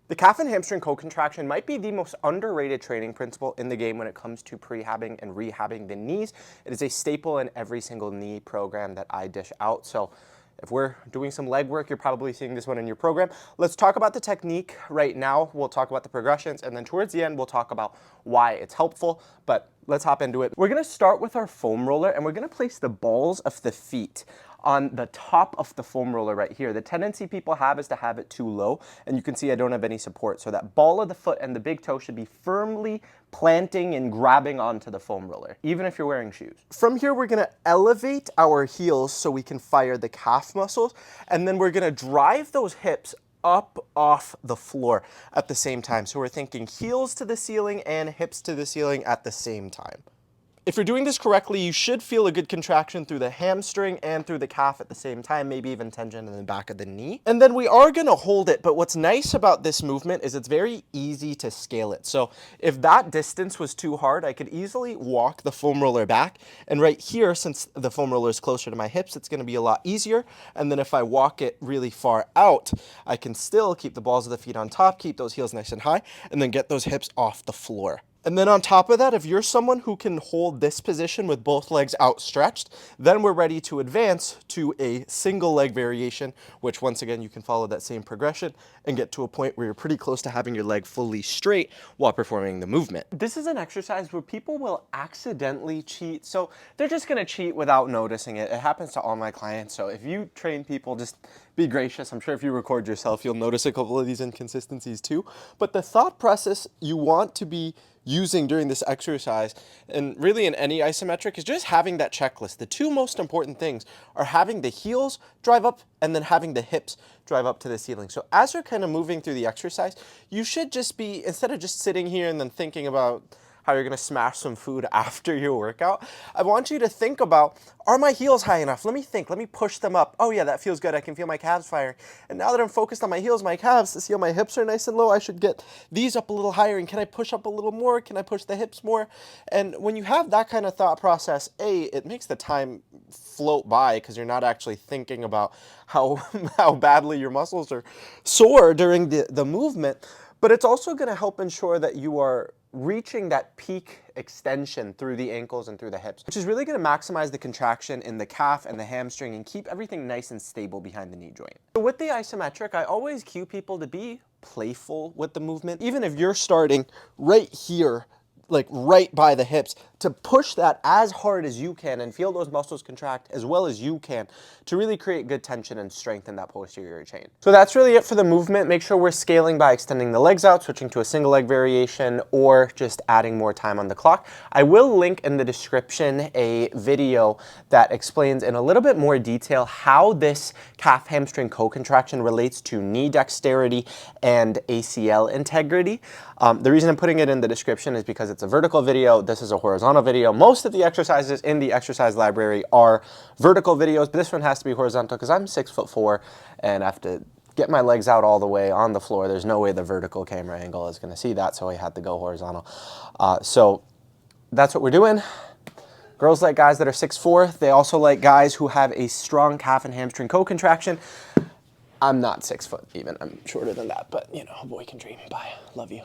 The calf and hamstring co-contraction might be the most underrated training principle in the game when it comes to prehabbing and rehabbing the knees. It is a staple in every single knee program that I dish out. So if we're doing some leg work, you're probably seeing this one in your program. Let's talk about the technique right now. We'll talk about the progressions, and then towards the end, we'll talk about why it's helpful. But let's hop into it. We're gonna start with our foam roller, and we're gonna place the balls of the feet on the top of the foam roller right here. The tendency people have is to have it too low, and you can see I don't have any support. So that ball of the foot and the big toe should be firmly planting and grabbing onto the foam roller, even if you're wearing shoes. From here, we're gonna elevate our heels so we can fire the calf muscles, and then we're gonna drive those hips up off the floor at the same time. So we're thinking heels to the ceiling and hips to the ceiling at the same time. If you're doing this correctly, you should feel a good contraction through the hamstring and through the calf at the same time, maybe even tension in the back of the knee. And then we are gonna hold it, but what's nice about this movement is it's very easy to scale it. So if that distance was too hard, I could easily walk the foam roller back. And right here, since the foam roller is closer to my hips, it's gonna be a lot easier. And then if I walk it really far out, I can still keep the balls of the feet on top, keep those heels nice and high, and then get those hips off the floor. And then on top of that, if you're someone who can hold this position with both legs outstretched, then we're ready to advance to a single leg variation, which once again, you can follow that same progression and get to a point where you're pretty close to having your leg fully straight while performing the movement. This is an exercise where people will accidentally cheat. So they're just gonna cheat without noticing it. It happens to all my clients. So if you train people, just be gracious. I'm sure if you record yourself, you'll notice a couple of these inconsistencies too. But the thought process you want to be using during this exercise, and really in any isometric, is just having that checklist. The two most important things are having the heels drive up and then having the hips drive up to the ceiling. So as you're kind of moving through the exercise, you should just be, instead of just sitting here and then thinking about how you're gonna smash some food after your workout, I want you to think about, are my heels high enough? Let me think, let me push them up. Oh yeah, that feels good, I can feel my calves firing. And now that I'm focused on my heels, my calves, to see how my hips are nice and low, I should get these up a little higher, and can I push up a little more? Can I push the hips more? And when you have that kind of thought process, it makes the time float by because you're not actually thinking about how badly your muscles are sore during the movement, but it's also gonna help ensure that you are reaching that peak extension through the ankles and through the hips, which is really going to maximize the contraction in the calf and the hamstring and keep everything nice and stable behind the knee joint. So with the isometric, I always cue people to be playful with the movement. Even if you're starting right here, like right by the hips, to push that as hard as you can and feel those muscles contract as well as you can to really create good tension and strengthen that posterior chain. So that's really it for the movement. Make sure we're scaling by extending the legs out, switching to a single leg variation, or just adding more time on the clock. I will link in the description a video that explains in a little bit more detail how this calf hamstring co-contraction relates to knee dexterity and ACL integrity. The reason I'm putting it in the description is because it's a vertical video. This is a horizontal video. Most of the exercises in the exercise library are vertical videos, but this one has to be horizontal because I'm 6'4" and I have to get my legs out all the way on the floor. There's no way the vertical camera angle is going to see that, so I had to go horizontal. So that's what we're doing. Girls like guys that are 6'4". They also like guys who have a strong calf and hamstring co-contraction. I'm not 6 foot even. I'm shorter than that, but you know, a boy can dream. Bye. Love you.